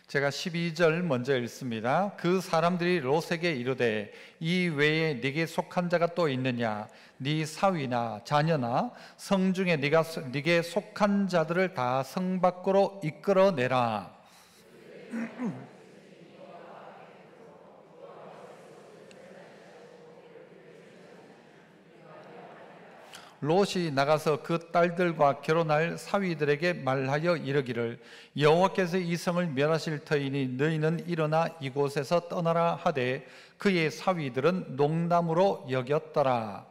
제가 12절 먼저 읽습니다. 그 사람들이 롯에게 이르되 이 외에 네게 속한 자가 또 있느냐? 네 사위나 자녀나 성중에 네게 속한 자들을 다 성 밖으로 이끌어내라. 롯이 나가서 그 딸들과 결혼할 사위들에게 말하여 이르기를 여호와께서 이 성을 멸하실 터이니 너희는 일어나 이곳에서 떠나라 하되 그의 사위들은 농담으로 여겼더라.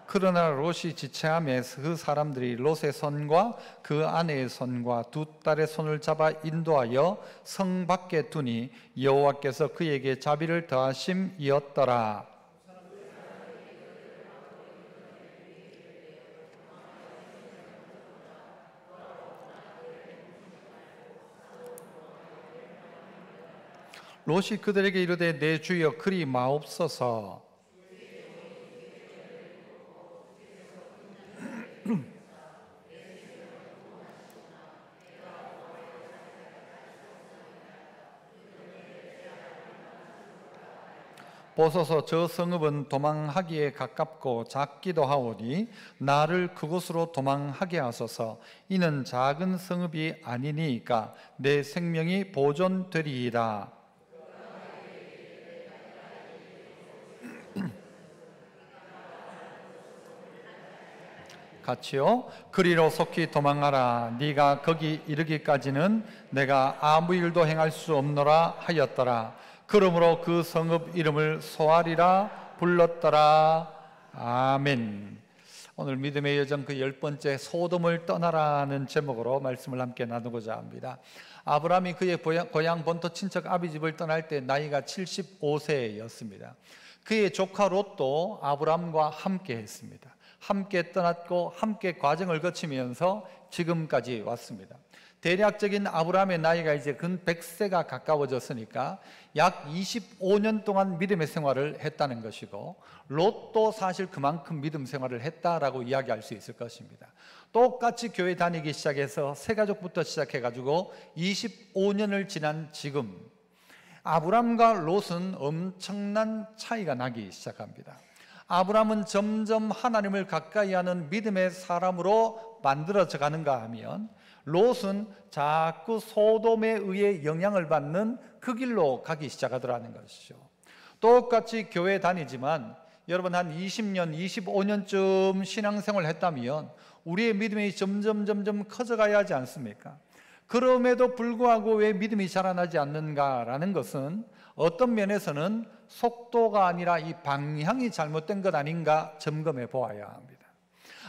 그러나 롯이 지체함에 그 사람들이 롯의 손과 그 아내의 손과 두 딸의 손을 잡아 인도하여 성 밖에 두니 여호와께서 그에게 자비를 더하심이었더라. 롯이 그들에게 이르되 내 주여 그리 마옵소서. 보소서 저 성읍은 도망하기에 가깝고 작기도 하오니 나를 그곳으로 도망하게 하소서. 이는 작은 성읍이 아니니까 내 생명이 보존되리이다. 같이요. 그리로 속히 도망하라. 네가 거기 이르기까지는 내가 아무 일도 행할 수 없노라 하였더라. 그러므로 그 성읍 이름을 소알이라 불렀더라. 아멘. 오늘 믿음의 여정 그 10번째 소돔을 떠나라는 제목으로 말씀을 함께 나누고자 합니다. 아브라함이 그의 고향 본토 친척 아비집을 떠날 때 나이가 75세였습니다. 그의 조카 롯도 아브라함과 함께 했습니다. 함께 떠났고 함께 과정을 거치면서 지금까지 왔습니다. 대략적인 아브라함의 나이가 이제 근 100세가 가까워졌으니까 약 25년 동안 믿음의 생활을 했다는 것이고 롯도 사실 그만큼 믿음 생활을 했다라고 이야기할 수 있을 것입니다. 똑같이 교회 다니기 시작해서 새 가족부터 시작해가지고 25년을 지난 지금 아브라함과 롯은 엄청난 차이가 나기 시작합니다. 아브라함은 점점 하나님을 가까이 하는 믿음의 사람으로 만들어져 가는가 하면 롯은 자꾸 소돔에 의해 영향을 받는 그 길로 가기 시작하더라는 것이죠. 똑같이 교회 다니지만 여러분 한 20년, 25년쯤 신앙생활을 했다면 우리의 믿음이 점점 커져가야 하지 않습니까? 그럼에도 불구하고 왜 믿음이 자라나지 않는가라는 것은 어떤 면에서는 속도가 아니라 이 방향이 잘못된 것 아닌가 점검해 보아야 합니다.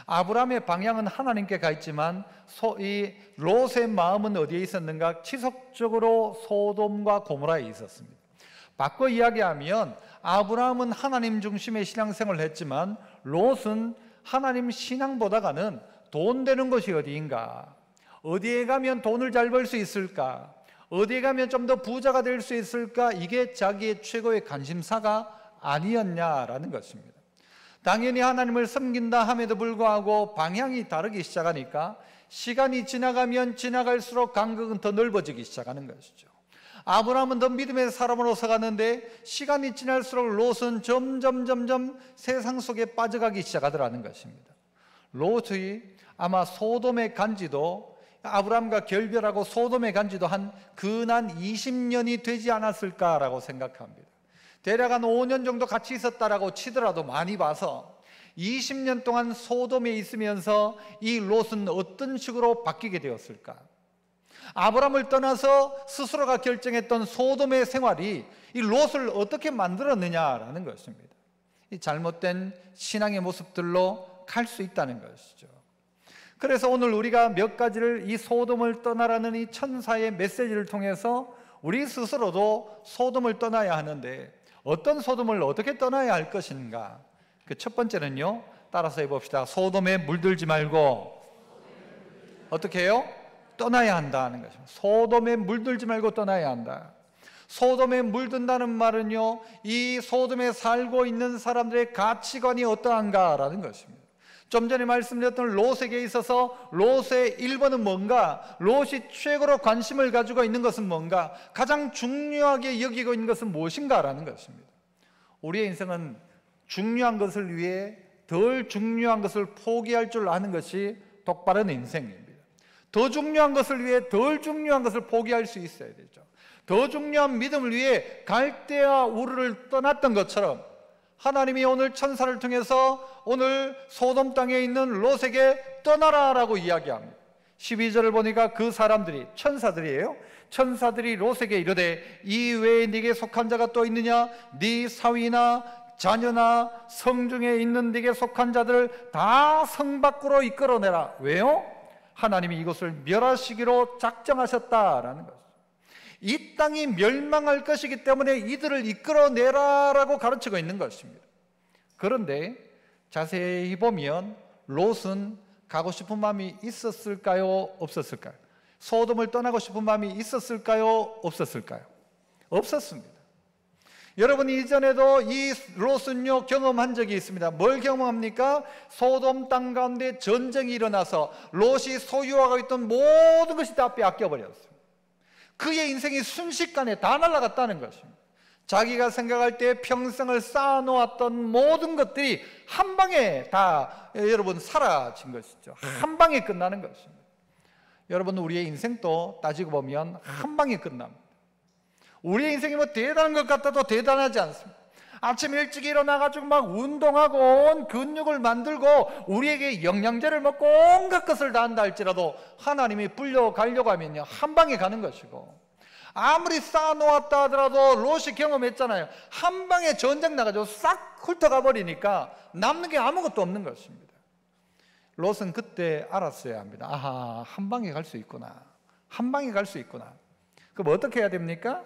아브라함의 방향은 하나님께 가 있지만 이 롯의 마음은 어디에 있었는가? 지속적으로 소돔과 고모라에 있었습니다. 바꿔 이야기하면 아브라함은 하나님 중심의 신앙생활을 했지만 롯은 하나님 신앙보다가는 돈 되는 것이 어디인가? 어디에 가면 돈을 잘 벌 수 있을까? 어디에 가면 좀 더 부자가 될 수 있을까? 이게 자기의 최고의 관심사가 아니었냐라는 것입니다. 당연히 하나님을 섬긴다 함에도 불구하고 방향이 다르기 시작하니까 시간이 지나가면 지나갈수록 간격은 더 넓어지기 시작하는 것이죠. 아브라함은 더 믿음의 사람으로서 가는데 시간이 지날수록 롯은 점점 세상 속에 빠져가기 시작하더라는 것입니다. 롯이 아마 소돔에 간지도 아브라함과 결별하고 소돔에 간지도 한 근한 20년이 되지 않았을까라고 생각합니다. 대략 한 5년 정도 같이 있었다라고 치더라도 많이 봐서 20년 동안 소돔에 있으면서 이 롯은 어떤 식으로 바뀌게 되었을까? 아브라함을 떠나서 스스로가 결정했던 소돔의 생활이 이 롯을 어떻게 만들었느냐라는 것입니다. 이 잘못된 신앙의 모습들로 갈 수 있다는 것이죠. 그래서 오늘 우리가 몇 가지를 이 소돔을 떠나라는 이 천사의 메시지를 통해서 우리 스스로도 소돔을 떠나야 하는데 어떤 소돔을 어떻게 떠나야 할 것인가? 그 첫 번째는요, 따라서 해봅시다. 소돔에 물들지 말고 어떻게 해요? 떠나야 한다는 것입니다. 소돔에 물들지 말고 떠나야 한다. 소돔에 물든다는 말은요, 이 소돔에 살고 있는 사람들의 가치관이 어떠한가라는 것입니다. 좀 전에 말씀드렸던 롯에게 있어서 롯의 1번은 뭔가, 롯이 최고로 관심을 가지고 있는 것은 뭔가, 가장 중요하게 여기고 있는 것은 무엇인가라는 것입니다. 우리의 인생은 중요한 것을 위해 덜 중요한 것을 포기할 줄 아는 것이 똑바른 인생입니다. 더 중요한 것을 위해 덜 중요한 것을 포기할 수 있어야 되죠. 더 중요한 믿음을 위해 갈대아 우르를 떠났던 것처럼 하나님이 오늘 천사를 통해서 오늘 소돔 땅에 있는 롯에게 떠나라라고 이야기합니다. 12절을 보니까 그 사람들이, 천사들이에요. 천사들이 롯에게 이르되 이 외에 네게 속한 자가 또 있느냐? 네 사위나 자녀나 성중에 있는 네게 속한 자들을 다 성 밖으로 이끌어내라. 왜요? 하나님이 이것을 멸하시기로 작정하셨다라는 것입니다. 이 땅이 멸망할 것이기 때문에 이들을 이끌어내라라고 가르치고 있는 것입니다. 그런데 자세히 보면 롯은 가고 싶은 마음이 있었을까요? 없었을까요? 소돔을 떠나고 싶은 마음이 있었을까요? 없었을까요? 없었습니다. 여러분, 이전에도 이 롯은요 경험한 적이 있습니다. 뭘 경험합니까? 소돔 땅 가운데 전쟁이 일어나서 롯이 소유하고 있던 모든 것이 다 빼앗겨버렸어요. 그의 인생이 순식간에 다 날아갔다는 것입니다. 자기가 생각할 때 평생을 쌓아놓았던 모든 것들이 한 방에 다 여러분 사라진 것이죠. 한 방에 끝나는 것입니다. 여러분, 우리의 인생도 따지고 보면 한 방에 끝납니다. 우리의 인생이 뭐 대단한 것 같아도 대단하지 않습니다. 아침 일찍 일어나가지고 막 운동하고 온 근육을 만들고 우리에게 영양제를 먹고 온갖 것을 다 한다 할지라도 하나님이 불려가려고 하면요 한 방에 가는 것이고, 아무리 쌓아놓았다 하더라도 롯이 경험했잖아요. 한 방에 전쟁 나가지고 싹 훑어가 버리니까 남는 게 아무것도 없는 것입니다. 롯은 그때 알았어야 합니다. 아하, 한 방에 갈 수 있구나. 한 방에 갈 수 있구나. 그럼 어떻게 해야 됩니까?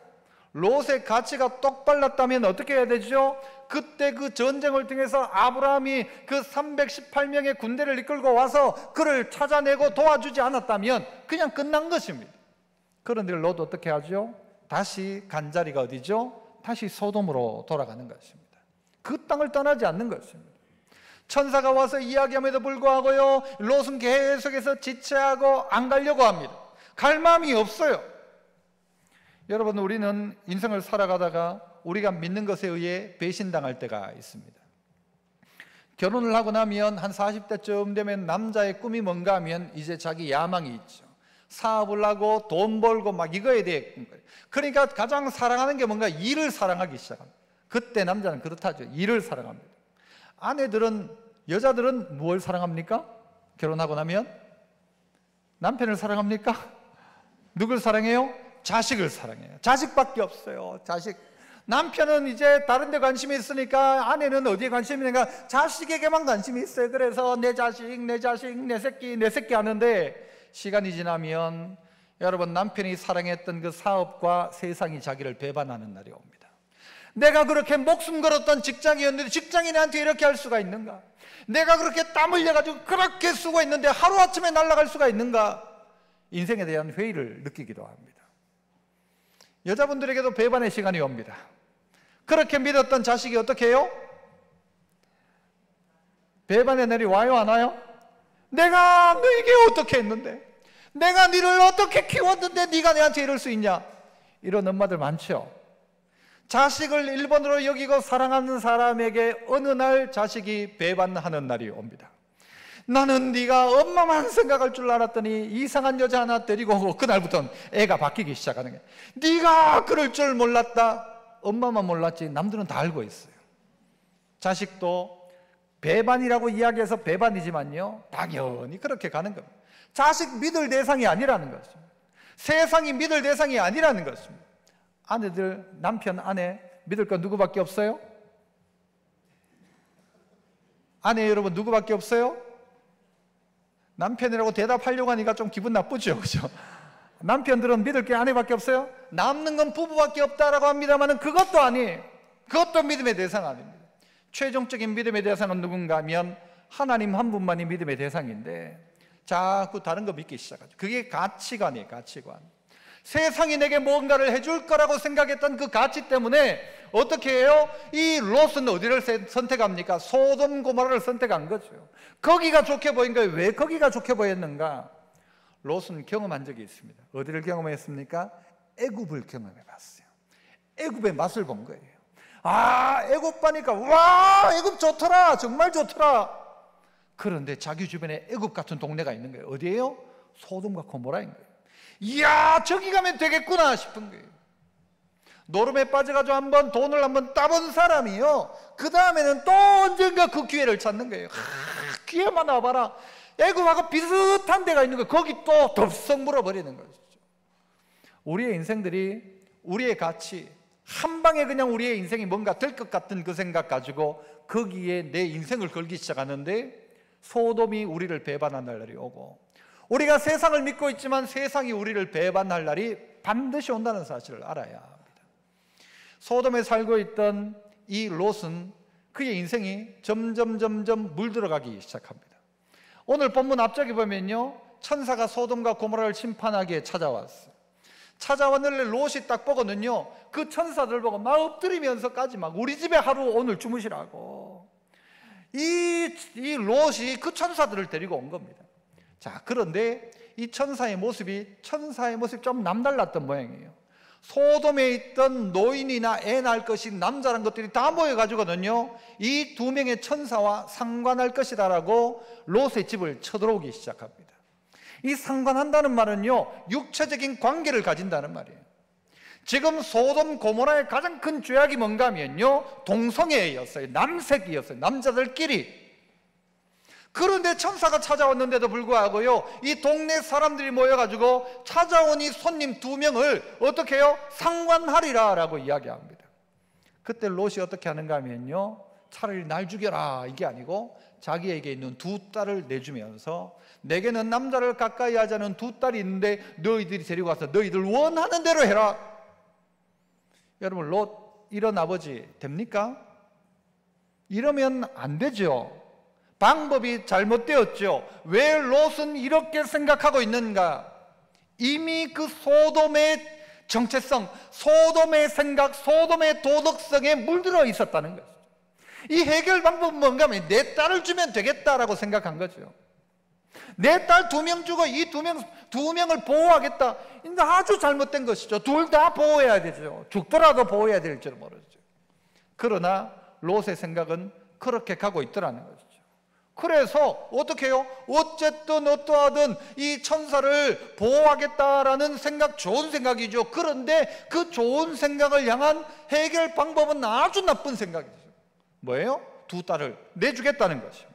롯의 가치가 똑발랐다면 어떻게 해야 되죠? 그때 그 전쟁을 통해서 아브라함이 그 318명의 군대를 이끌고 와서 그를 찾아내고 도와주지 않았다면 그냥 끝난 것입니다. 그런데 롯 어떻게 하죠? 다시 간자리가 어디죠? 다시 소돔으로 돌아가는 것입니다. 그 땅을 떠나지 않는 것입니다. 천사가 와서 이야기함에도 불구하고요 롯은 계속해서 지체하고 안 가려고 합니다. 갈 마음이 없어요. 여러분, 우리는 인생을 살아가다가 우리가 믿는 것에 의해 배신당할 때가 있습니다. 결혼을 하고 나면 한 40대쯤 되면 남자의 꿈이 뭔가 하면 이제 자기 야망이 있죠. 사업을 하고 돈 벌고 막 이거에 대해, 그러니까 가장 사랑하는 게 뭔가 일을 사랑하기 시작합니다. 그때 남자는 그렇다죠. 일을 사랑합니다. 아내들은, 여자들은 무엇을 사랑합니까? 결혼하고 나면 남편을 사랑합니까? 누굴 사랑해요? 자식을 사랑해요. 자식밖에 없어요. 자식. 남편은 이제 다른 데 관심이 있으니까 아내는 어디에 관심이 있는가? 자식에게만 관심이 있어요. 그래서 내 자식, 내 자식, 내 새끼, 내 새끼 하는데 시간이 지나면 여러분, 남편이 사랑했던 그 사업과 세상이 자기를 배반하는 날이 옵니다. 내가 그렇게 목숨 걸었던 직장이었는데 직장이 나한테 이렇게 할 수가 있는가? 내가 그렇게 땀 흘려가지고 그렇게 쓰고 있는데 하루아침에 날아갈 수가 있는가? 인생에 대한 회의를 느끼기도 합니다. 여자분들에게도 배반의 시간이 옵니다. 그렇게 믿었던 자식이 어떻게 해요? 배반의 날이 와요, 안 와요? 내가 너에게 어떻게 했는데, 내가 너를 어떻게 키웠는데 네가 내한테 이럴 수 있냐? 이런 엄마들 많죠. 자식을 1번으로 여기고 사랑하는 사람에게 어느 날 자식이 배반하는 날이 옵니다. 나는 네가 엄마만 생각할 줄 알았더니 이상한 여자 하나 데리고 오고, 그날부터는 애가 바뀌기 시작하는 거예요. 네가 그럴 줄 몰랐다. 엄마만 몰랐지 남들은 다 알고 있어요. 자식도 배반이라고 이야기해서 배반이지만요 당연히 그렇게 가는 겁니다. 자식 믿을 대상이 아니라는 것입니다. 세상이 믿을 대상이 아니라는 것입니다. 아내들, 남편, 아내 믿을 건 누구밖에 없어요? 아내 여러분 누구밖에 없어요? 남편이라고 대답하려고 하니까 좀 기분 나쁘죠, 그죠? 남편들은 믿을 게 아내밖에 없어요? 남는 건 부부밖에 없다라고 합니다만 그것도 아니에요. 그것도 믿음의 대상 아닙니다. 최종적인 믿음의 대상은 누군가 하면 하나님 한 분만이 믿음의 대상인데 자꾸 다른 거 믿기 시작하죠. 그게 가치관이에요, 가치관. 세상이 내게 뭔가를 해줄 거라고 생각했던 그 가치 때문에 어떻게 해요? 이 롯은 어디를 선택합니까? 소돔 고모라를 선택한 거죠. 거기가 좋게 보인 거예요. 왜 거기가 좋게 보였는가? 롯은 경험한 적이 있습니다. 어디를 경험했습니까? 애굽을 경험해 봤어요. 애굽의 맛을 본 거예요. 아, 애굽 가니까 와, 애굽 좋더라, 정말 좋더라. 그런데 자기 주변에 애굽 같은 동네가 있는 거예요. 어디예요? 소돔과 고모라인 거예요. 이야, 저기 가면 되겠구나 싶은 거예요. 노름에 빠져가지고 한번 돈을 한번 따본 사람이요, 그 다음에는 또 언젠가 그 기회를 찾는 거예요. 기회만 와봐라. 애굽하고 비슷한 데가 있는 거예요. 거기 또 덥석 물어버리는 거죠. 우리의 인생들이, 우리의 가치, 한 방에 그냥 우리의 인생이 뭔가 될 것 같은 그 생각 가지고 거기에 내 인생을 걸기 시작하는데, 소돔이 우리를 배반한 날이 오고, 우리가 세상을 믿고 있지만 세상이 우리를 배반할 날이 반드시 온다는 사실을 알아야 합니다. 소돔에 살고 있던 이 롯은 그의 인생이 점점 물들어가기 시작합니다. 오늘 본문 앞쪽에 보면요, 천사가 소돔과 고모라를 심판하기에 찾아왔어요. 찾아왔는데 롯이 딱 보거든요, 그 천사들 보고 막 엎드리면서까지 막 우리 집에 하루 오늘 주무시라고 이 롯이 그 천사들을 데리고 온 겁니다. 자, 그런데 이 천사의 모습이 좀 남달랐던 모양이에요. 소돔에 있던 노인이나 애 낳을 것이 남자란 것들이 다 모여가지고는요, 이 두 명의 천사와 상관할 것이다라고 롯의 집을 쳐들어오기 시작합니다. 이 상관한다는 말은요, 육체적인 관계를 가진다는 말이에요. 지금 소돔 고모라의 가장 큰 죄악이 뭔가 하면요, 동성애였어요. 남색이었어요. 남자들끼리. 그런데 천사가 찾아왔는데도 불구하고요, 이 동네 사람들이 모여가지고 찾아온 이 손님 두 명을 어떻게 해요? 상관하리라 라고 이야기합니다. 그때 롯이 어떻게 하는가 하면요, 차라리 날 죽여라 이게 아니고 자기에게 있는 두 딸을 내주면서, 내게는 남자를 가까이 하자는 두 딸이 있는데 너희들이 데리고 와서 너희들 원하는 대로 해라. 여러분, 롯 이런 아버지 됩니까? 이러면 안 되죠. 방법이 잘못되었죠. 왜 롯은 이렇게 생각하고 있는가? 이미 그 소돔의 정체성, 소돔의 생각, 소돔의 도덕성에 물들어 있었다는 거죠. 이 해결 방법은 뭔가 하면 내 딸을 주면 되겠다라고 생각한 거죠. 내 딸 2명 주고 이 두 명을 보호하겠다. 아주 잘못된 것이죠. 둘 다 보호해야 되죠. 죽더라도 보호해야 될 줄 모르죠. 그러나 롯의 생각은 그렇게 가고 있더라는 거죠. 그래서 어떻게 해요? 어쨌든 어떠하든 이 천사를 보호하겠다라는 생각, 좋은 생각이죠. 그런데 그 좋은 생각을 향한 해결 방법은 아주 나쁜 생각이죠. 뭐예요? 두 딸을 내주겠다는 것입니다.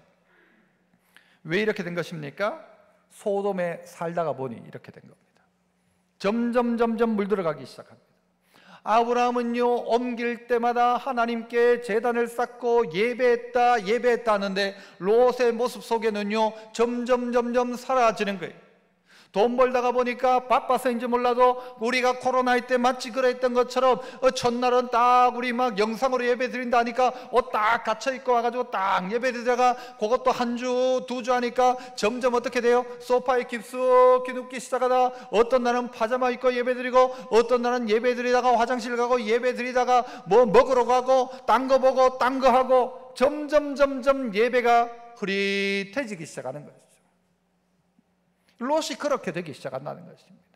왜 이렇게 된 것입니까? 소돔에 살다가 보니 이렇게 된 겁니다. 점점 물들어가기 시작합니다. 아브라함은요, 옮길 때마다 하나님께 제단을 쌓고 예배했다 하는데 롯의 모습 속에는요, 점점 사라지는 거예요. 돈 벌다가 보니까 바빠서인지 몰라도 우리가 코로나 때 마치 그랬던 것처럼 첫날은 딱 우리 막 영상으로 예배 드린다 하니까 옷 딱 갇혀 입고 와가지고 딱 예배 드리다가 그것도 한 주, 2주 하니까 점점 어떻게 돼요? 소파에 깊숙이 눕기 시작하다 어떤 날은 파자마 입고 예배 드리고, 어떤 날은 예배 드리다가 화장실 가고, 예배 드리다가 뭐 먹으러 가고, 딴 거 보고 딴 거 하고, 점점 예배가 흐릿해지기 시작하는 거예요. 롯이 그렇게 되기 시작한다는 것입니다.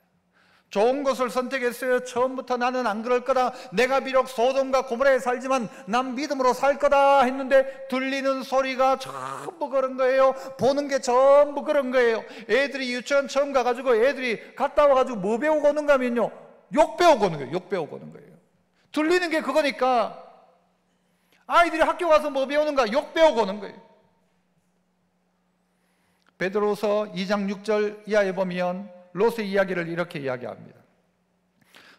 좋은 것을 선택했어요. 처음부터 나는 안 그럴 거다, 내가 비록 소돔과 고모라에 살지만 난 믿음으로 살 거다 했는데 들리는 소리가 전부 그런 거예요. 보는 게 전부 그런 거예요. 애들이 유치원 처음 가가지고 애들이 갔다 와가지고 뭐 배우고 오는가 하면요, 욕 배우고 오는 거예요. 욕 배우고 오는 거예요. 들리는 게 그거니까 아이들이 학교 가서 뭐 배우는가? 욕 배우고 오는 거예요. 베드로서 2장 6절 이하에 보면 롯의 이야기를 이렇게 이야기합니다.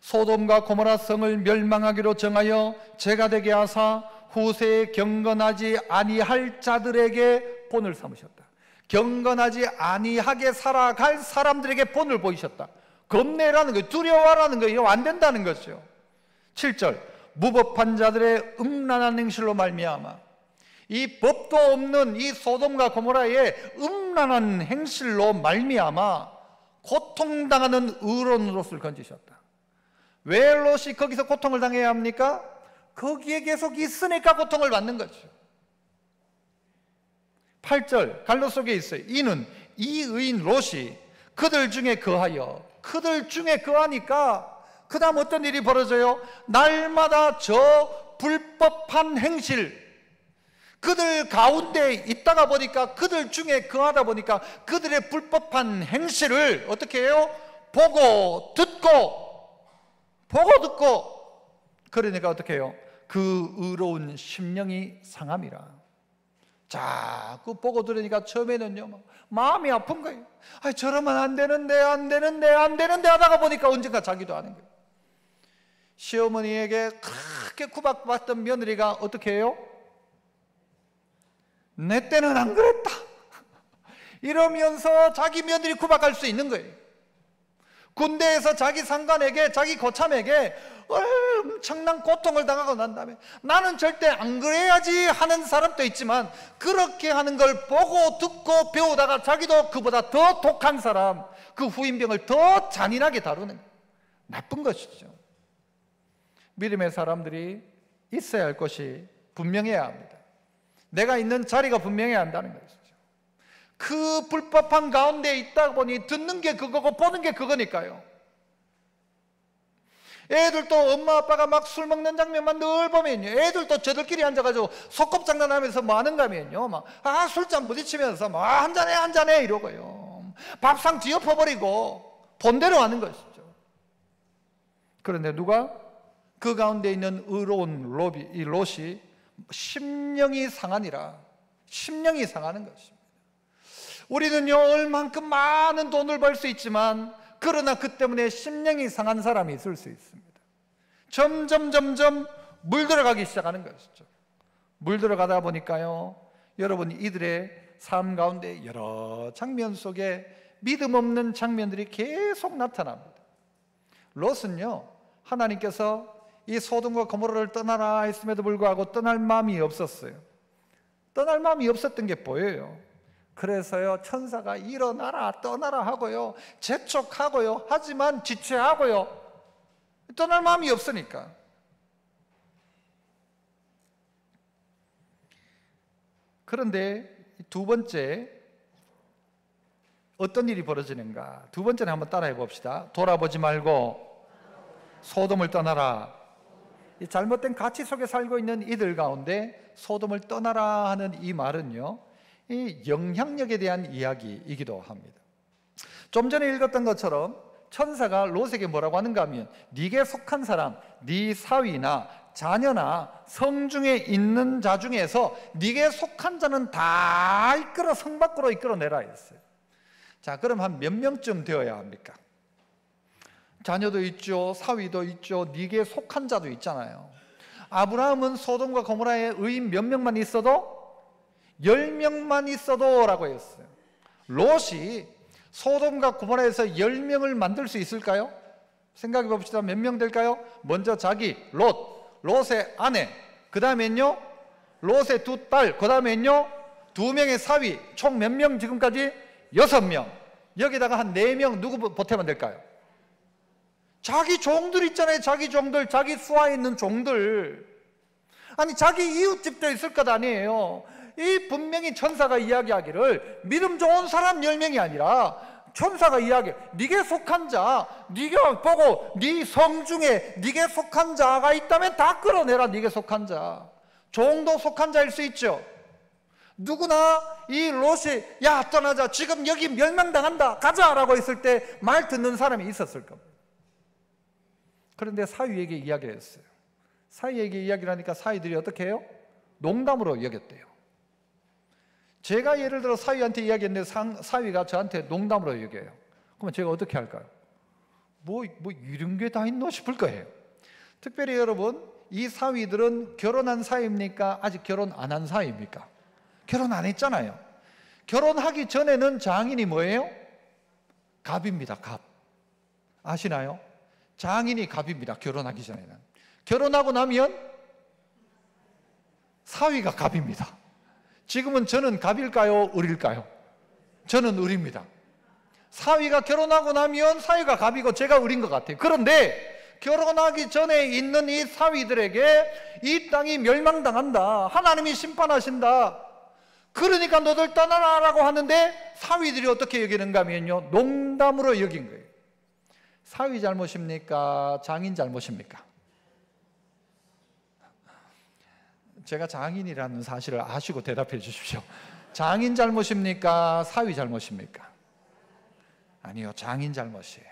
소돔과 고모라 성을 멸망하기로 정하여 죄가 되게 하사 후세에 경건하지 아니할 자들에게 본을 삼으셨다. 경건하지 아니하게 살아갈 사람들에게 본을 보이셨다. 겁내라는 거예요. 두려워라는 거예요. 안 된다는 거죠. 7절 무법한 자들의 음란한 행실로 말미암아, 이 법도 없는 이 소돔과 고모라의 음란한 행실로 말미암아 고통당하는 의로운 롯을 건지셨다. 왜 롯이 거기서 고통을 당해야 합니까? 거기에 계속 있으니까 고통을 받는 거죠. 8절 갈로 속에 있어요. 이는 이 의인 롯이 그들 중에 거하여, 그들 중에 거하니까 그 다음 어떤 일이 벌어져요? 날마다 저 불법한 행실, 그들 가운데 있다가 보니까, 그들 중에 거하다 보니까 그들의 불법한 행실을 어떻게 해요? 보고 듣고 그러니까 어떻게 해요? 그 의로운 심령이 상함이라. 자, 그 보고 들으니까 처음에는요 막 마음이 아픈 거예요. 아, 저러면 안 되는데 하다가 보니까 언젠가 자기도 하는 거예요. 시어머니에게 크게 구박받던 며느리가 어떻게 해요? 내 때는 안 그랬다 이러면서 자기 며느리 구박할 수 있는 거예요. 군대에서 자기 상관에게, 자기 거참에게 엄청난 고통을 당하고 난 다음에 나는 절대 안 그래야지 하는 사람도 있지만, 그렇게 하는 걸 보고 듣고 배우다가 자기도 그보다 더 독한 사람, 그 후임병을 더 잔인하게 다루는 거예요. 나쁜 것이죠. 믿음의 사람들이 있어야 할 것이 분명해야 합니다. 내가 있는 자리가 분명해야 한다는 것이죠. 그 불법한 가운데 있다 보니 듣는 게 그거고 보는 게 그거니까요. 애들도 엄마 아빠가 막 술 먹는 장면만 늘 보면요, 애들도 저들끼리 앉아가지고 소꿉장난하면서 뭐 하는가 하면요, 막 술잔 부딪히면서 막 한잔해 이러고요, 밥상 뒤엎어버리고 본대로 하는 것이죠. 그런데 누가 그 가운데 있는 의로운 롯이 심령이 상하니라. 심령이 상하는 것입니다. 우리는요 얼만큼 많은 돈을 벌 수 있지만, 그러나 그 때문에 심령이 상한 사람이 있을 수 있습니다. 점점 물들어가기 시작하는 것이죠. 물들어가다 보니까요, 여러분, 이들의 삶 가운데 여러 장면 속에 믿음 없는 장면들이 계속 나타납니다. 롯은요, 하나님께서 이 소돔과 고모라를 떠나라 했음에도 불구하고 떠날 마음이 없었어요. 떠날 마음이 없었던 게 보여요. 그래서요, 천사가 일어나라 떠나라 하고요, 재촉하고요, 하지만 지체하고요, 떠날 마음이 없으니까. 그런데 두 번째 어떤 일이 벌어지는가? 두 번째는 한번 따라해 봅시다. 돌아보지 말고 소돔을 떠나라. 이 잘못된 가치 속에 살고 있는 이들 가운데 소돔을 떠나라 하는 이 말은요, 이 영향력에 대한 이야기이기도 합니다. 좀 전에 읽었던 것처럼 천사가 롯에게 뭐라고 하는가 하면, 네게 속한 사람, 네 사위나 자녀나 성중에 있는 자 중에서 네게 속한 자는 다 이끌어 성 밖으로 이끌어내라 했어요. 자, 그럼 한 몇 명쯤 되어야 합니까? 자녀도 있죠, 사위도 있죠, 네게 속한 자도 있잖아요. 아브라함은 소돔과 고모라에 의인 몇 명만 있어도? 10명만 있어도 라고 했어요. 롯이 소돔과 고모라에서 10명을 만들 수 있을까요? 생각해 봅시다. 몇 명 될까요? 먼저 자기 롯의 아내, 그 다음엔요 롯의 두 딸, 그 다음엔요 2명의 사위, 총 몇 명 지금까지? 6명. 여기다가 한 4명 누구 보태면 될까요? 자기 종들 있잖아요. 자기 종들, 자기 수하에 있는 종들. 아니, 자기 이웃집도 있을 것 아니에요. 이 분명히 천사가 이야기하기를 믿음 좋은 사람 10명이 아니라 천사가 이야기해, 네게 속한 자, 네가 보고 네 성중에 네게 속한 자가 있다면 다 끌어내라. 네게 속한 자, 종도 속한 자일 수 있죠. 누구나 이 롯이 야 떠나자, 지금 여기 멸망당한다, 가자라고 했을 때 말 듣는 사람이 있었을 겁니다. 그런데 사위에게 이야기를 했어요. 사위에게 이야기를 하니까 사위들이 어떻게 해요? 농담으로 여겼대요. 제가 예를 들어 사위한테 이야기했는데 사위가 저한테 농담으로 여겨요. 그러면 제가 어떻게 할까요? 뭐 이런 게 다 있노 싶을 거예요. 특별히 여러분, 이 사위들은 결혼한 사위입니까? 아직 결혼 안 한 사위입니까? 결혼 안 했잖아요. 결혼하기 전에는 장인이 뭐예요? 갑입니다. 갑. 아시나요? 장인이 갑입니다. 결혼하기 전에는. 결혼하고 나면 사위가 갑입니다. 지금은 저는 갑일까요? 을일까요? 저는 을입니다. 사위가 결혼하고 나면 사위가 갑이고 제가 을인 것 같아요. 그런데 결혼하기 전에 있는 이 사위들에게 이 땅이 멸망당한다, 하나님이 심판하신다, 그러니까 너들 떠나라 라고 하는데 사위들이 어떻게 여기는가 하면요, 농담으로 여긴 거예요. 사위 잘못입니까? 장인 잘못입니까? 제가 장인이라는 사실을 아시고 대답해 주십시오. 장인 잘못입니까? 사위 잘못입니까? 아니요, 장인 잘못이에요.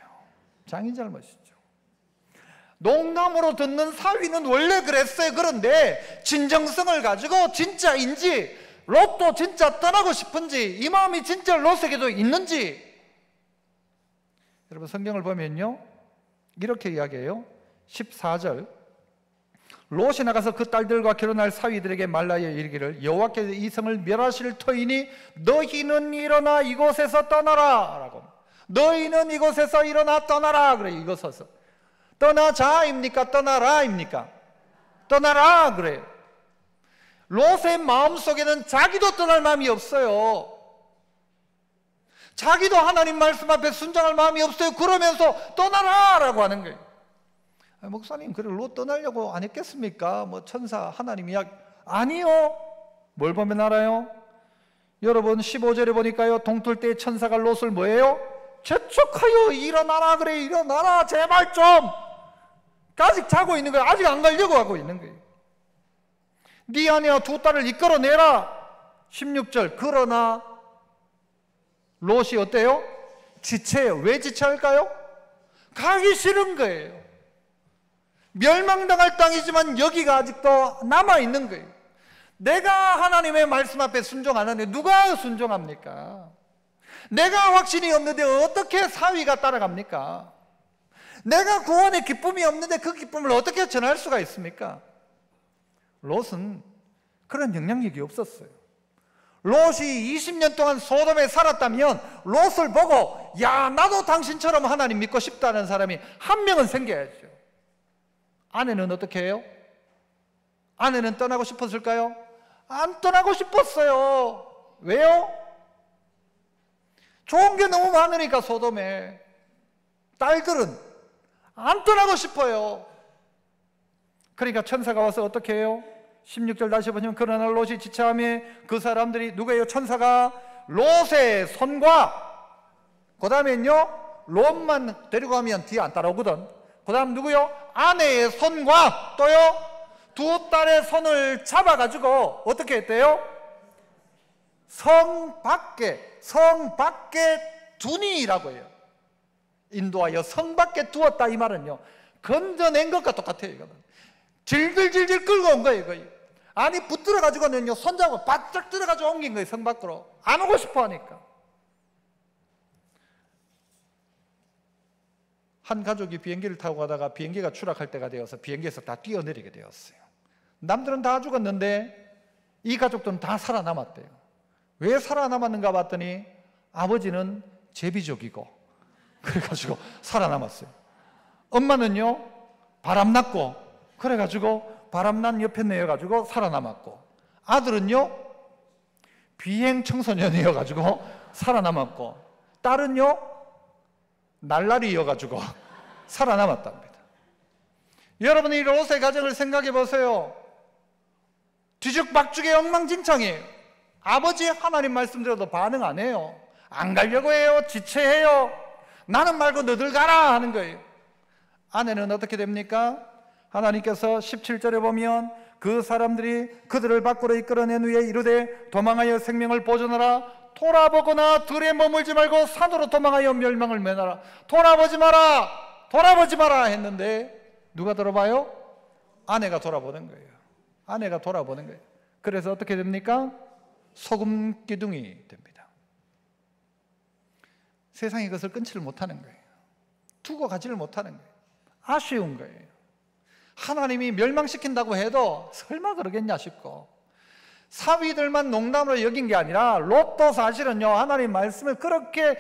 장인 잘못이죠. 농담으로 듣는 사위는 원래 그랬어요. 그런데 진정성을 가지고 진짜인지, 롯도 진짜 떠나고 싶은지, 이 마음이 진짜 롯에게도 있는지. 여러분, 성경을 보면요, 이렇게 이야기해요. 14절, 롯이 나가서 그 딸들과 결혼할 사위들에게 말라여 이르기를, 여호와께서 이 성을 멸하실 터이니 너희는 일어나 이곳에서 떠나라 라고. 너희는 이곳에서 일어나 떠나라 그래요. 이곳에서 떠나자입니까? 떠나라입니까? 떠나라 그래요. 롯의 마음속에는 자기도 떠날 마음이 없어요. 자기도 하나님 말씀 앞에 순종할 마음이 없어요. 그러면서 떠나라 라고 하는 거예요. 목사님, 그래 롯 떠나려고 안 했겠습니까? 뭐 천사 하나님 이야기. 아니요. 뭘 보면 알아요? 여러분 15절에 보니까요, 동틀 때 천사가 롯을 뭐예요? 재촉하여 일어나라 그래. 일어나라 제발 좀. 아직 자고 있는 거예요. 아직 안 가려고 하고 있는 거예요. 네 아내와 두 딸을 이끌어내라. 16절, 그러나 롯이 어때요? 지체해요. 왜 지체할까요? 가기 싫은 거예요. 멸망당할 땅이지만 여기가 아직도 남아있는 거예요. 내가 하나님의 말씀 앞에 순종 안 하는데 누가 순종합니까? 내가 확신이 없는데 어떻게 사위가 따라갑니까? 내가 구원의 기쁨이 없는데 그 기쁨을 어떻게 전할 수가 있습니까? 롯은 그런 영향력이 없었어요. 롯이 20년 동안 소돔에 살았다면 롯을 보고 야, 나도 당신처럼 하나님 믿고 싶다는 사람이 한 명은 생겨야죠. 아내는 어떻게 해요? 아내는 떠나고 싶었을까요? 안 떠나고 싶었어요. 왜요? 좋은 게 너무 많으니까. 소돔에 딸들은 안 떠나고 싶어요. 그러니까 천사가 와서 어떻게 해요? 16절 다시 보시면, 그러나 롯이 지체하며 그 사람들이, 누구예요? 천사가 롯의 손과, 그 다음에는요, 롯만 데리고 가면 뒤에 안 따라오거든. 그 다음 누구요? 아내의 손과 또요, 두 딸의 손을 잡아가지고 어떻게 했대요? 성 밖에 두니라고 해요. 인도하여 성 밖에 두었다, 이 말은요, 건져낸 것과 똑같아요. 이거는 질질질질 끌고 온 거예요. 거의. 아니 붙들어가지고는요, 손잡고 바짝 들어가지고 옮긴 거예요. 성 밖으로. 안 오고 싶어 하니까. 한 가족이 비행기를 타고 가다가 비행기가 추락할 때가 되어서 비행기에서 다 뛰어내리게 되었어요. 남들은 다 죽었는데 이 가족들은 다 살아남았대요. 왜 살아남았는가 봤더니 아버지는 제비족이고 그래가지고 살아남았어요. 엄마는요, 바람났고 그래가지고 바람난 옆에 내어가지고 살아남았고, 아들은요 비행 청소년이어가지고 살아남았고, 딸은요 날라리여가지고 살아남았답니다. 여러분이 이 롯의 가정을 생각해 보세요. 뒤죽박죽의 엉망진창이에요. 아버지 하나님 말씀드려도 반응 안 해요. 안 가려고 해요. 지체해요. 나는 말고 너들 가라 하는 거예요. 아내는 어떻게 됩니까? 하나님께서 17절에 보면 그 사람들이 그들을 밖으로 이끌어낸 후에 이르되 도망하여 생명을 보존하라. 돌아보거나 들에 머물지 말고 산으로 도망하여 멸망을 면하라. 돌아보지 마라 했는데 누가 돌아봐요? 아내가 돌아보는 거예요. 아내가 돌아보는 거예요. 그래서 어떻게 됩니까? 소금 기둥이 됩니다. 세상이 그것을 끊지를 못하는 거예요. 두고 가지를 못하는 거예요. 아쉬운 거예요. 하나님이 멸망시킨다고 해도 설마 그러겠냐 싶고, 사위들만 농담으로 여긴 게 아니라 롯도 사실은요, 하나님 말씀을 그렇게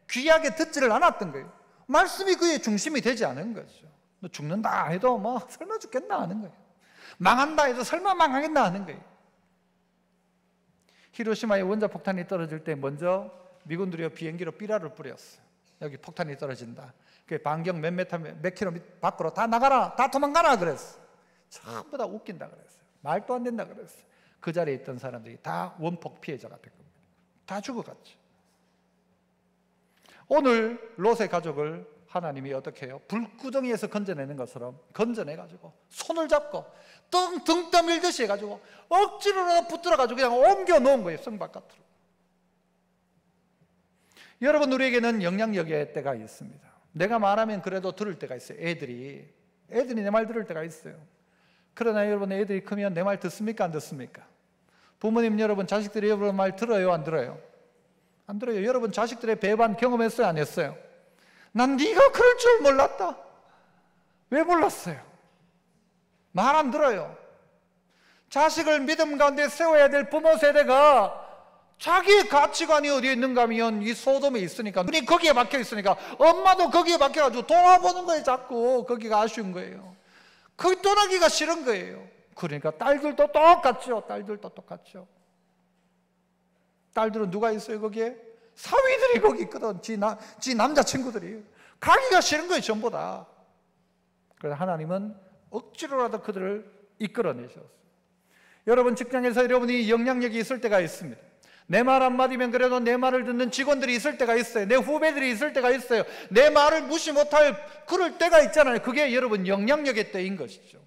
귀하게 듣지를 않았던 거예요. 말씀이 그의 중심이 되지 않은 거죠. 너 죽는다 해도 뭐 설마 죽겠나 하는 거예요. 망한다 해도 설마 망하겠나 하는 거예요. 히로시마에 원자폭탄이 떨어질 때 먼저 미군들이 비행기로 삐라를 뿌렸어요. 여기 폭탄이 떨어진다. 그 반경 몇 킬로미터 밖으로 다 나가라, 다 도망가라 그랬어. 전부 다 웃긴다 그랬어요. 말도 안 된다 그랬어요. 그 자리에 있던 사람들이 다 원폭 피해자가 된 겁니다. 다 죽어갔죠. 오늘 롯의 가족을 하나님이 어떻게 해요? 불구덩이에서 건져내는 것처럼 건져내가지고 손을 잡고 등 떠밀듯이 해가지고 억지로라도 붙들어가지고 그냥 옮겨 놓은 거예요. 성 바깥으로. 여러분, 우리에게는 영향력의 때가 있습니다. 내가 말하면 그래도 들을 때가 있어요. 애들이 내 말 들을 때가 있어요. 그러나 여러분, 애들이 크면 내 말 듣습니까? 안 듣습니까? 부모님 여러분, 자식들이 여러분 말 들어요? 안 들어요? 안 들어요. 여러분 자식들의 배반 경험했어요? 안 했어요? 난 네가 그럴 줄 몰랐다. 왜 몰랐어요? 말 안 들어요. 자식을 믿음 가운데 세워야 될 부모 세대가 자기의 가치관이 어디에 있는가 하면 이 소돔에 있으니까, 눈이 거기에 박혀 있으니까 엄마도 거기에 박혀가지고 돌아보는 거예요. 자꾸 거기가 아쉬운 거예요. 거기 떠나기가 싫은 거예요. 그러니까 딸들도 똑같죠. 딸들도 똑같죠. 딸들은 누가 있어요 거기에? 사위들이 거기 있거든. 지 남자친구들이. 가기가 싫은 거예요 전부 다. 그래서 하나님은 억지로라도 그들을 이끌어내셨어요. 여러분, 직장에서 여러분이 영향력이 있을 때가 있습니다. 내 말 한마디면 그래도 내 말을 듣는 직원들이 있을 때가 있어요. 내 후배들이 있을 때가 있어요. 내 말을 무시 못할 그럴 때가 있잖아요. 그게 여러분 영향력의 때인 것이죠.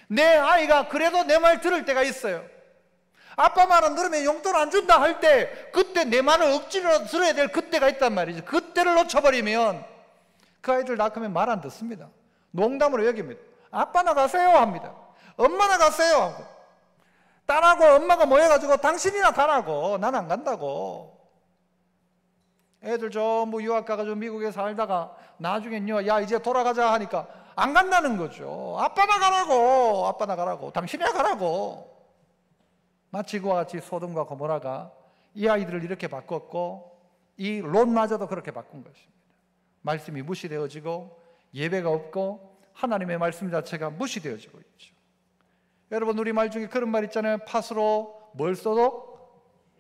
내 아이가 그래도 내 말 들을 때가 있어요. 아빠 말 안 들으면 용돈 안 준다 할 때, 그때 내 말을 억지로 들어야 될 그때가 있단 말이죠. 그때를 놓쳐버리면 그 아이들 낳으면 말 안 듣습니다. 농담으로 여깁니다. 아빠 나가세요 합니다. 엄마 나가세요 하고. 딸하고 엄마가 모여가지고 당신이나 가라고. 난 안 간다고. 애들 전부 유학 가가지고 미국에 살다가 나중엔요, 야 이제 돌아가자 하니까 안 간다는 거죠. 아빠 나가라고. 아빠 나가라고. 당신이나 가라고. 마치 그와 같이 소돔과 고모라가 이 아이들을 이렇게 바꿨고, 이 롯마저도 그렇게 바꾼 것입니다. 말씀이 무시되어지고 예배가 없고 하나님의 말씀 자체가 무시되어지고 있죠. 여러분, 우리 말 중에 그런 말 있잖아요. 팥으로 뭘 써도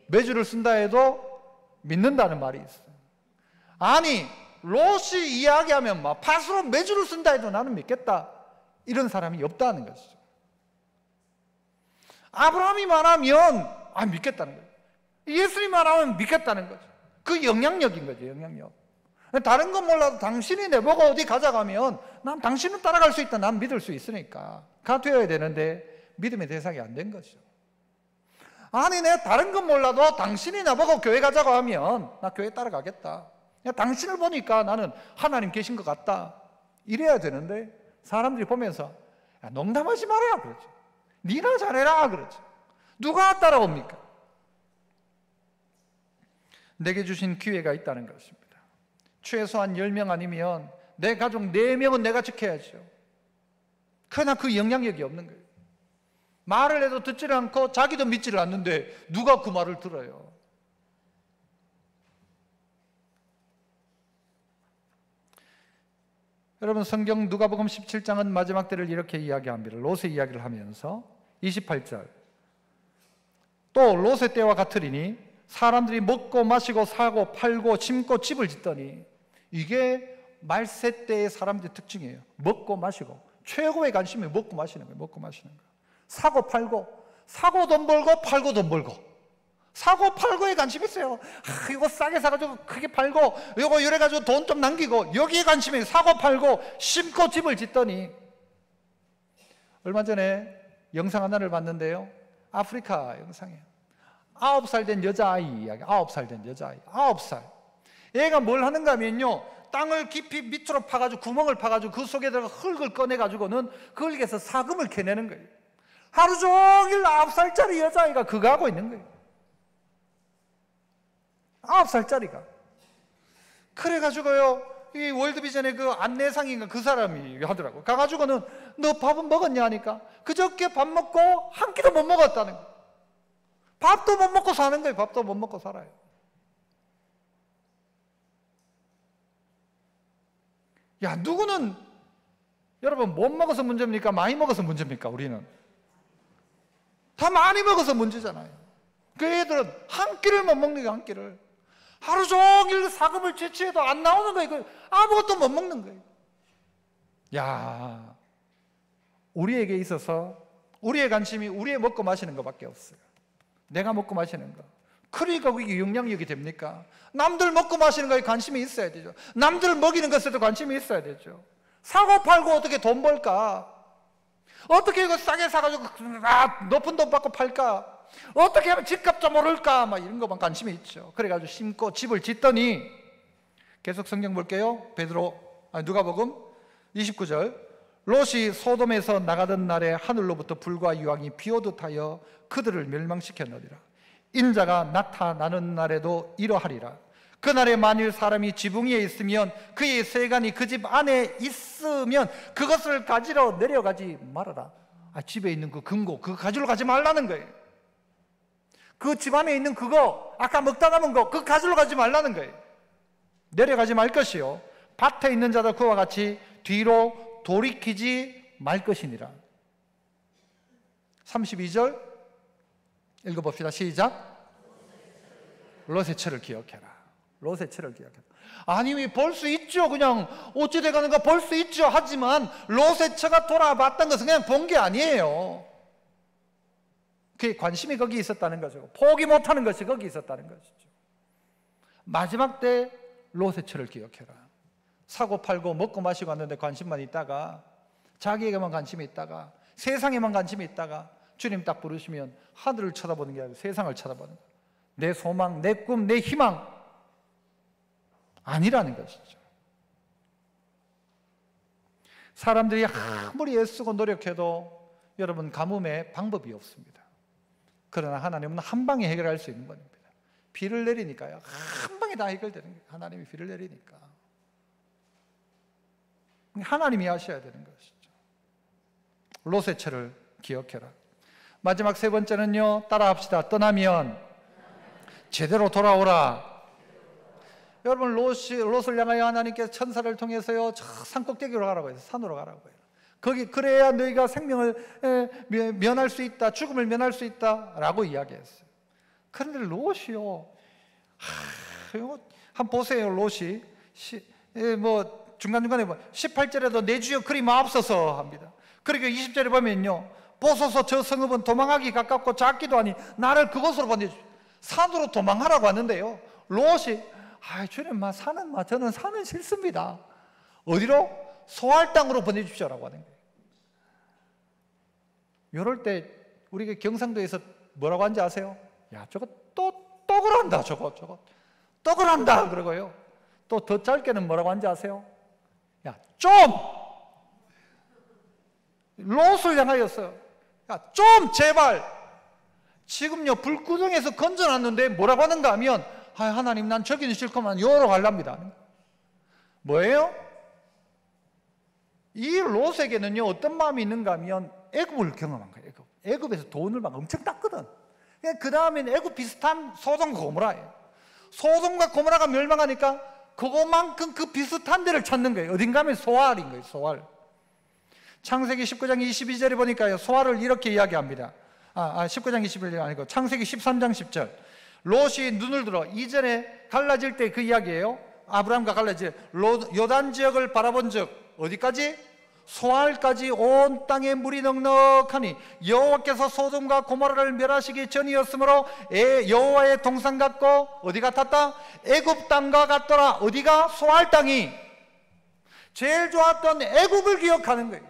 메주를 쓴다 해도 믿는다는 말이 있어요. 아니, 롯이 이야기하면 막 팥으로 메주를 쓴다 해도 나는 믿겠다, 이런 사람이 없다는 것이죠. 아브라함이 말하면 믿겠다는 거죠. 예수님 말하면 믿겠다는 거죠. 그 영향력인 거죠. 영향력. 다른 건 몰라도 당신이 내보고 어디 가자고 하면 난 당신은 따라갈 수 있다, 난 믿을 수 있으니까 가되어야 되는데 믿음의 대상이 안 된 거죠. 아니, 내가 다른 건 몰라도 당신이 나보고 교회 가자고 하면 나 교회 따라가겠다. 당신을 보니까 나는 하나님 계신 것 같다, 이래야 되는데 사람들이 보면서 야, 농담하지 마라 그러죠. 니나 잘해라 그러죠. 누가 따라옵니까? 내게 주신 기회가 있다는 것입니다. 최소한 10명 아니면 내 가족 4명은 내가 지켜야죠. 그러나 그 영향력이 없는 거예요. 말을 해도 듣지를 않고 자기도 믿지를 않는데 누가 그 말을 들어요? 여러분, 성경 누가복음 17장은 마지막 때를 이렇게 이야기합니다. 롯의 이야기를 하면서 28절, 또 롯의 때와 같으리니 사람들이 먹고 마시고 사고 팔고 심고 집을 짓더니. 이게 말세 때의 사람들의 특징이에요. 먹고 마시고. 최고의 관심이 먹고 마시는 거예요. 먹고 마시는 거예요. 사고 팔고, 사고 돈 벌고 팔고 돈 벌고. 사고 팔고에 관심 있어요. 이거 싸게 사가지고 크게 팔고, 이거 이래가지고 돈 좀 남기고, 여기에 관심이 사고 팔고 심고 집을 짓더니. 얼마 전에 영상 하나를 봤는데요, 아프리카 영상이에요. 9살 된 여자아이 이야기. 9살 된 여자아이. 9살. 얘가 뭘 하는가 하면요, 땅을 깊이 밑으로 파가지고 구멍을 파가지고 그 속에다가 흙을 꺼내가지고는 그 흙에서 사금을 캐내는 거예요. 하루 종일 9살짜리 여자아이가 그거 하고 있는 거예요. 9살짜리가. 그래가지고요, 이 월드비전의 그 안내상인가 그 사람이 하더라고. 가가지고는 너 밥은 먹었냐 하니까 그저께 밥 먹고 한 끼도 못 먹었다는 거예요. 밥도 못 먹고 사는 거예요. 밥도 못 먹고 살아요. 야, 누구는 여러분 못 먹어서 문제입니까? 많이 먹어서 문제입니까? 우리는 다 많이 먹어서 문제잖아요. 그 애들은 한 끼를 못 먹는 게 한 끼를. 하루 종일 사금을 채취해도 안 나오는 거예요. 아무것도 못 먹는 거예요. 야, 우리에게 있어서 우리의 관심이 우리의 먹고 마시는 것밖에 없어요. 내가 먹고 마시는 거. 그러니까 그게 영향력이 됩니까? 남들 먹고 마시는 거에 관심이 있어야 되죠. 남들 먹이는 것에도 관심이 있어야 되죠. 사고 팔고 어떻게 돈 벌까? 어떻게 이거 싸게 사가지고 높은 돈 받고 팔까? 어떻게 하면 집값 좀 오를까? 막 이런 것만 관심이 있죠. 그래가지고 심고 집을 짓더니, 계속 성경 볼게요. 누가복음 29절. 롯이 소돔에서 나가던 날에 하늘로부터 불과 유황이 비오듯 하여 그들을 멸망시켰느니라. 인자가 나타나는 날에도 이러하리라. 그날에 만일 사람이 지붕 위에 있으면 그의 세간이 그 집 안에 있으면 그것을 가지러 내려가지 말아라. 집에 있는 그 금고 그거 가지러 가지 말라는 거예요. 그 집 안에 있는 그거, 아까 먹다 남은 거 그거 가지러 가지 말라는 거예요. 내려가지 말 것이요 밭에 있는 자도 그와 같이 뒤로 돌이키지 말 것이니라. 32절 읽어봅시다. 시작. 롯의 처를 기억해라. 롯의 처를 기억해라. 아니, 볼 수 있죠. 그냥 어찌 돼가는가 볼 수 있죠. 하지만 롯의 처가 돌아봤던 것은 그냥 본 게 아니에요. 그의 관심이 거기 있었다는 거죠. 포기 못하는 것이 거기 있었다는 것이죠. 마지막 때 롯의 처를 기억해라. 사고 팔고 먹고 마시고 왔는데 관심만 있다가, 자기에게만 관심이 있다가, 세상에만 관심이 있다가 주님 딱 부르시면 하늘을 쳐다보는 게 아니고 세상을 쳐다보는 거예요. 내 소망, 내 꿈, 내 희망 아니라는 것이죠. 사람들이 아무리 애쓰고 노력해도 여러분 가뭄에 방법이 없습니다. 그러나 하나님은 한 방에 해결할 수 있는 겁니다. 비를 내리니까요. 한 방에 다 해결되는 거예요. 하나님이 비를 내리니까. 하나님이 하셔야 되는 것이죠. 롯의 처를 기억해라. 마지막 세 번째는요, 따라합시다. 떠나면 제대로 돌아오라. 여러분, 롯을 향하여 하나님께서 천사를 통해서요, 저 산 꼭대기로 가라고 해서 산으로 가라고 해요. 거기 그래야 너희가 생명을 면할 수 있다, 죽음을 면할 수 있다라고 이야기했어요. 그런데 롯이요, 한번 보세요. 롯이 중간중간에 18절에도 내 주여 그리 마옵소서 합니다. 그리고 20절에 보면요, 보소서 저 성읍은 도망하기 가깝고 작기도 하니 나를 그곳으로 보내주십시오. 산으로 도망하라고 하는데요, 롯이 주님, 저는 산은 싫습니다. 어디로? 소알 땅으로 보내주십시오라고 하는 거예요. 이럴 때 우리가 경상도에서 뭐라고 하는지 아세요? 야, 저거 또 떡을 한다. 저거 떡을 한다 그러고요. 또 더 짧게는 뭐라고 하는지 아세요? 야, 좀 롯을 향하여서, 야, 좀 제발. 지금요, 불구덩이에서 건져놨는데 뭐라고 하는가 하면, 하나님, 난 저기는 싫구만, 여기로 가랍니다. 뭐예요? 이 롯에게는요, 어떤 마음이 있는가 하면 애굽을 경험한 거예요. 애굽에서 돈을 막 엄청 땄거든. 그 다음에는 애굽 비슷한 소돔과 고모라예요. 소돔과 고모라가 멸망하니까 그것만큼 그 비슷한 데를 찾는 거예요. 어딘가 하면 소알인 거예요. 소알. 창세기 19장 22절에 보니까요, 소알을 이렇게 이야기합니다. 19장 21절 아니고 창세기 13장 10절. 롯이 눈을 들어, 이전에 갈라질 때 그 이야기예요. 아브라함과 갈라질 요단 지역을 바라본 적 어디까지? 소알까지 온 땅에 물이 넉넉하니 여호와께서 소돔과 고모라를 멸하시기 전이었으므로 여호와의 동산 같고 어디 같았다? 애굽 땅과 같더라. 어디가? 소알 땅이. 제일 좋았던 애굽을 기억하는 거예요.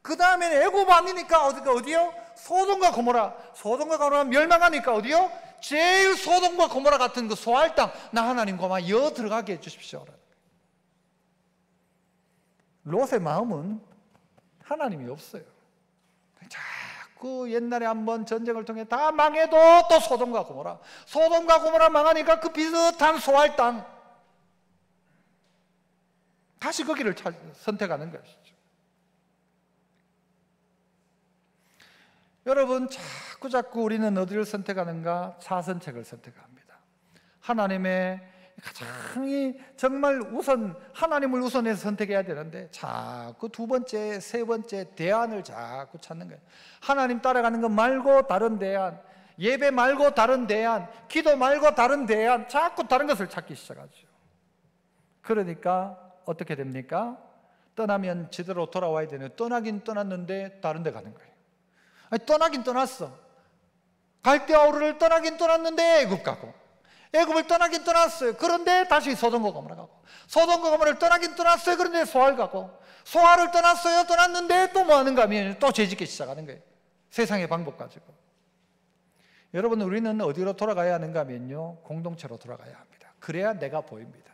그 다음에는 애굽 아니니까 어디요? 소돔과 고모라. 소돔과 고모라 멸망하니까 어디요? 제일 소돔과 고모라 같은 그 소알 땅, 나 하나님 고마 여 들어가게 해주십시오. 롯의 마음은 하나님이 없어요. 자꾸 옛날에 한번 전쟁을 통해 다 망해도 또 소돔과 고모라 망하니까 그 비슷한 소알 땅, 다시 거기를 선택하는 것이죠. 여러분, 자꾸 우리는 어디를 선택하는가? 차선책을 선택합니다. 하나님의 가장 정말 하나님을 우선해서 선택해야 되는데 자꾸 두 번째, 세 번째 대안을 자꾸 찾는 거예요. 하나님 따라가는 것 말고 다른 대안. 예배 말고 다른 대안, 기도 말고 다른 대안, 자꾸 다른 것을 찾기 시작하죠. 그러니까 어떻게 됩니까? 떠나면 제대로 돌아와야 되는데 떠나긴 떠났는데 다른 데 가는 거예요. 아니, 떠나긴 떠났어. 갈대아우르를 떠나긴 떠났는데 애굽 가고, 애굽을 떠나긴 떠났어요. 그런데 다시 소돔과 고모라 가고, 소돔과 고모라를 떠나긴 떠났어요. 그런데 소알 가고, 소알을 떠났어요. 떠났는데 또 뭐 하는가 하면 또 죄짓기 시작하는 거예요. 세상의 방법 가지고. 여러분, 우리는 어디로 돌아가야 하는가 하면요, 공동체로 돌아가야 합니다. 그래야 내가 보입니다.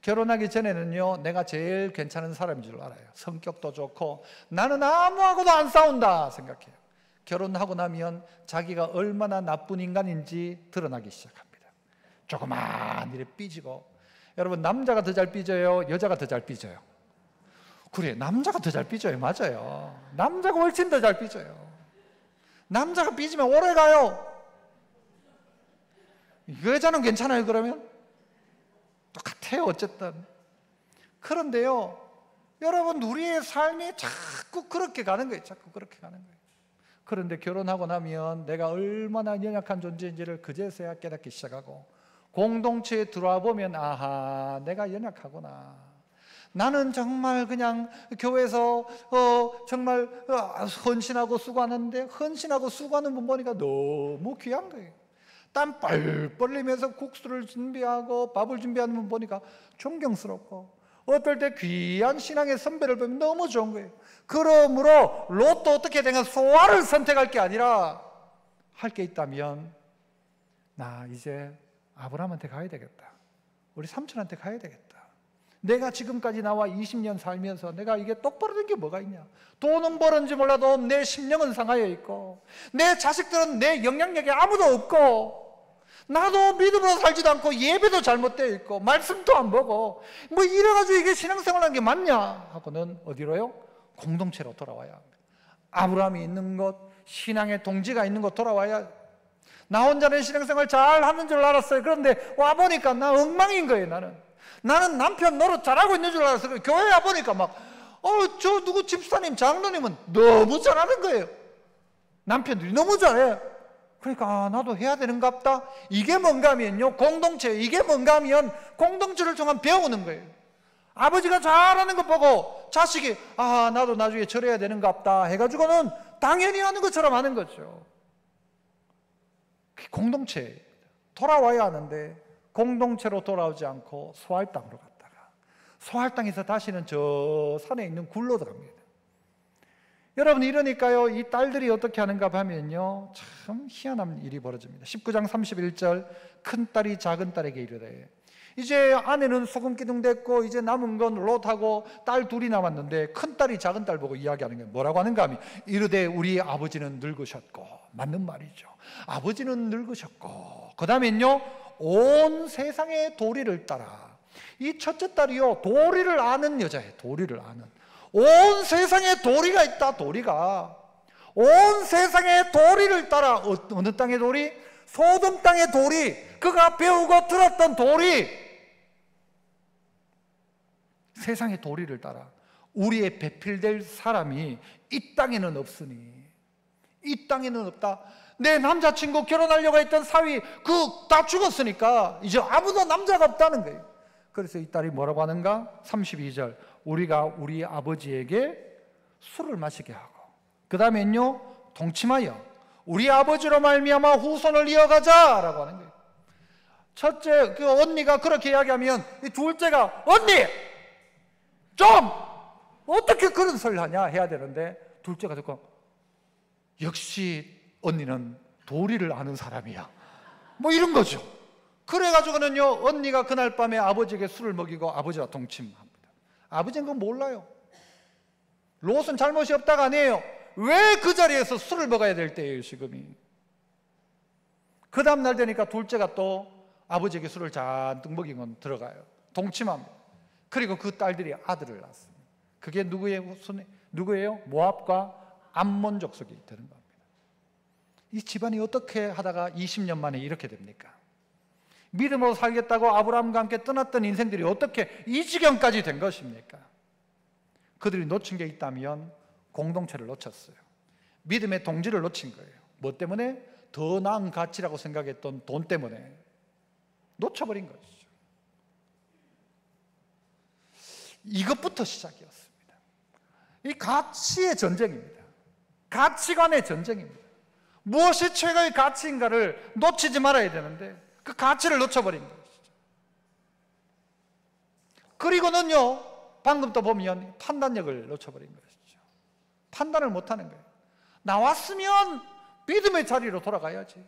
결혼하기 전에는요, 내가 제일 괜찮은 사람인 줄 알아요. 성격도 좋고 나는 아무하고도 안 싸운다 생각해요. 결혼하고 나면 자기가 얼마나 나쁜 인간인지 드러나기 시작합니다. 조그만 일에 삐지고. 여러분, 남자가 더 잘 삐져요? 여자가 더 잘 삐져요? 그래, 남자가 더 잘 삐져요. 맞아요. 남자가 훨씬 더 잘 삐져요. 남자가 삐지면 오래 가요. 여자는 괜찮아요, 그러면? 똑같아요, 어쨌든. 그런데요, 여러분, 우리의 삶이 자꾸 그렇게 가는 거예요. 자꾸 그렇게 가는 거예요. 그런데 결혼하고 나면 내가 얼마나 연약한 존재인지를 그제서야 깨닫기 시작하고, 공동체에 들어와 보면 아하, 내가 연약하구나. 나는 정말 그냥 교회에서 정말 헌신하고 수고하는데, 헌신하고 수고하는 분 보니까 너무 귀한 거예요. 땀 뻘뻘 흘리면서 국수를 준비하고 밥을 준비하는 분 보니까 존경스럽고, 어떨 때 귀한 신앙의 선배를 보면 너무 좋은 거예요. 그러므로 로또 어떻게 되면 소화를 선택할 게 아니라 할 게 있다면, 나 이제 아브라함한테 가야 되겠다. 우리 삼촌한테 가야 되겠다. 내가 지금까지 나와 20년 살면서 내가 이게 똑바로 된 게 뭐가 있냐? 돈은 벌었는지 몰라도 내 심령은 상하여 있고, 내 자식들은 내 영향력이 아무도 없고, 나도 믿음으로 살지도 않고 예배도 잘못되어 있고 말씀도 안 보고 뭐 이래가지고 이게 신앙생활하는 게 맞냐 하고는 어디로요? 공동체로 돌아와야 합니다. 아브라함이 있는 곳, 신앙의 동지가 있는 곳 돌아와야. 나 혼자는 신앙생활 잘 하는 줄 알았어요. 그런데 와보니까 나 엉망인 거예요. 나는 남편 노릇 잘하고 있는 줄 알았어요. 교회 와보니까 막 저 누구 집사님, 장로님은 너무 잘하는 거예요. 남편들이 너무 잘해. 그러니까 나도 해야 되는갑다. 이게 뭔가 하면요, 공동체. 이게 뭔가 하면 공동체를 통한 배우는 거예요. 아버지가 잘하는 것 보고 자식이 나도 나중에 저래야 되는갑다 해가지고는 당연히 하는 것처럼 하는 거죠. 공동체 돌아와야 하는데 공동체로 돌아오지 않고 소활당으로 갔다가 소활당에서 다시는 저 산에 있는 굴로도 갑니다. 여러분, 이러니까요, 이 딸들이 어떻게 하는가 하면요, 참 희한한 일이 벌어집니다. 19장 31절, 큰 딸이 작은 딸에게 이르되, 이제 아내는 소금 기둥 됐고 이제 남은 건 롯하고 딸 둘이 남았는데 큰 딸이 작은 딸 보고 이야기하는 거예요. 뭐라고 하는가 하면, 이르되 우리 아버지는 늙으셨고. 맞는 말이죠. 아버지는 늙으셨고, 그 다음엔요, 온 세상의 도리를 따라. 이 첫째 딸이요, 도리를 아는 여자예요. 도리를 아는. 온 세상에 도리가 있다. 도리가 온 세상의 도리를 따라. 어느 땅의 도리? 소돔 땅의 도리. 그가 배우고 들었던 도리. 세상의 도리를 따라. 우리의 배필될 사람이 이 땅에는 없으니, 이 땅에는 없다. 내 남자친구 결혼하려고 했던 사위 다 죽었으니까 이제 아무도 남자가 없다는 거예요. 그래서 이 딸이 뭐라고 하는가? 32절, 우리가 우리 아버지에게 술을 마시게 하고, 그 다음엔요, 동침하여 우리 아버지로 말미암아 후손을 이어가자 라고 하는 거예요. 첫째, 그 언니가 그렇게 이야기하면 이 둘째가, 언니 좀 어떻게 그런 소리를 하냐 해야 되는데, 둘째가 듣고, 역시 언니는 도리를 아는 사람이야, 뭐 이런 거죠. 그래가지고는요, 언니가 그날 밤에 아버지에게 술을 먹이고 아버지와 동침합니다. 아버지는 그건 몰라요. 롯은 잘못이 없다가 아니에요. 왜 그 자리에서 술을 먹어야 될 때예요, 지금이. 그 다음날 되니까 둘째가 또 아버지에게 술을 잔뜩 먹인 건 들어가요. 동침합니다. 그리고 그 딸들이 아들을 낳았습니다. 그게 누구예요? 모압과 암몬 족속이 되는 겁니다. 이 집안이 어떻게 하다가 20년 만에 이렇게 됩니까? 믿음으로 살겠다고 아브라함과 함께 떠났던 인생들이 어떻게 이 지경까지 된 것입니까? 그들이 놓친 게 있다면 공동체를 놓쳤어요. 믿음의 동지를 놓친 거예요. 뭐 때문에? 더 나은 가치라고 생각했던 돈 때문에 놓쳐버린 것이죠. 이것부터 시작이었습니다. 이 가치의 전쟁입니다. 가치관의 전쟁입니다. 무엇이 최고의 가치인가를 놓치지 말아야 되는데 그 가치를 놓쳐버린 것이죠. 그리고는요, 방금 또 보면 판단력을 놓쳐버린 것이죠. 판단을 못하는 거예요. 나왔으면 믿음의 자리로 돌아가야지.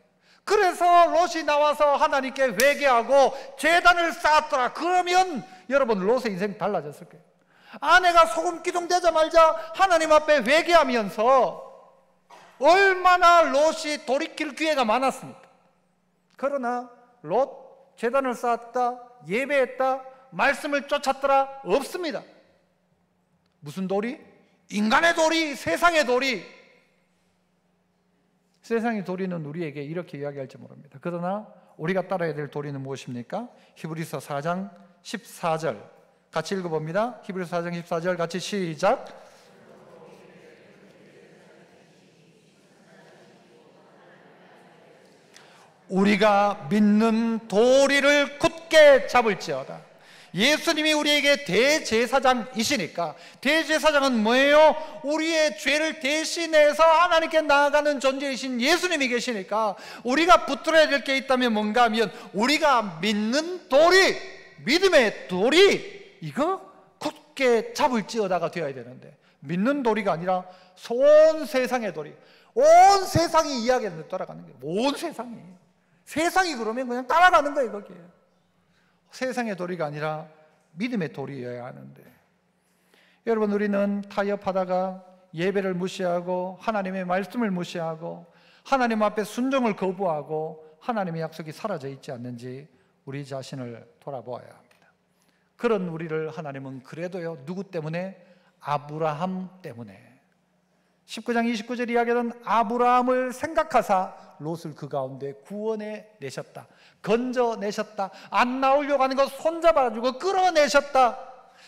그래서 롯이 나와서 하나님께 회개하고 제단을 쌓았더라. 그러면 여러분 롯의 인생 달라졌을 거예요. 아내가 소금 기둥 되자마자 하나님 앞에 회개하면서 얼마나 롯이 돌이킬 기회가 많았습니까? 그러나 롯 제단을 쌓았다, 예배했다, 말씀을 쫓았더라? 없습니다. 무슨 도리? 인간의 도리, 세상의 도리. 세상의 도리는 우리에게 이렇게 이야기할지 모릅니다. 그러나 우리가 따라야 될 도리는 무엇입니까? 히브리서 4장 14절 같이 읽어봅니다. 히브리서 4장 14절 같이 시작. 우리가 믿는 도리를 굳게 잡을지어다. 예수님이 우리에게 대제사장이시니까, 대제사장은 뭐예요? 우리의 죄를 대신해서 하나님께 나아가는 존재이신 예수님이 계시니까 우리가 붙들어야 될 게 있다면 뭔가 하면 우리가 믿는 도리, 믿음의 도리, 이거 굳게 잡을지어다가 되어야 되는데, 믿는 도리가 아니라 온 세상의 도리, 온 세상이 이야기하는 대로 따라가는 거예요. 온 세상이 그러면 그냥 따라가는 거예요. 거기에 세상의 도리가 아니라 믿음의 도리여야 하는데, 여러분 우리는 타협하다가 예배를 무시하고 하나님의 말씀을 무시하고 하나님 앞에 순종을 거부하고 하나님의 약속이 사라져 있지 않는지 우리 자신을 돌아보아야 합니다. 그런 우리를 하나님은 그래도요, 누구 때문에? 아브라함 때문에. 19장 29절 이야기하는 아브라함을 생각하사 롯을 그 가운데 구원해 내셨다. 건져내셨다. 안 나오려고 하는 거 손잡아가지고 끌어내셨다.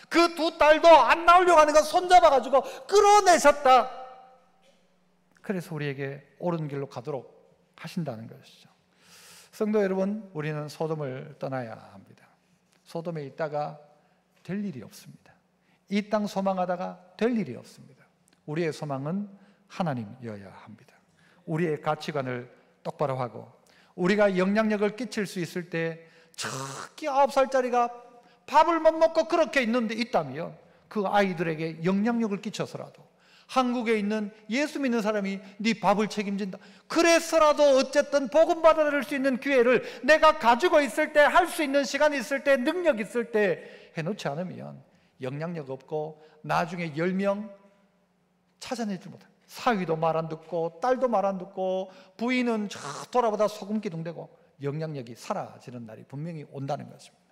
그 두 딸도 안 나오려고 하는 거 손잡아가지고 끌어내셨다. 그래서 우리에게 옳은 길로 가도록 하신다는 것이죠. 성도 여러분, 우리는 소돔을 떠나야 합니다. 소돔에 있다가 될 일이 없습니다. 이 땅 소망하다가 될 일이 없습니다. 우리의 소망은 하나님이어야 합니다. 우리의 가치관을 똑바로 하고, 우리가 영향력을 끼칠 수 있을 때, 저기 9살짜리가 밥을 못 먹고 그렇게 있다면 그 아이들에게 영향력을 끼쳐서라도, 한국에 있는 예수 믿는 사람이 네 밥을 책임진다, 그래서라도 어쨌든 복음 받아들일 수 있는 기회를 내가 가지고 있을 때, 할 수 있는 시간이 있을 때, 능력 있을 때 해놓지 않으면 영향력 없고 나중에 10명 찾아내지 못해. 사위도 말 안 듣고 딸도 말 안 듣고 부인은 저 돌아보다 소금 기둥되고 영향력이 사라지는 날이 분명히 온다는 것입니다.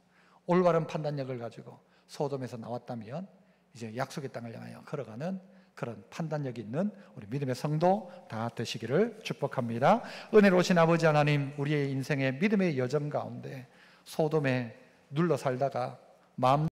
올바른 판단력을 가지고 소돔에서 나왔다면 이제 약속의 땅을 향하여 걸어가는 그런 판단력이 있는 우리 믿음의 성도 다 되시기를 축복합니다. 은혜로우신 아버지 하나님, 우리의 인생의 믿음의 여정 가운데 소돔에 눌러 살다가 마음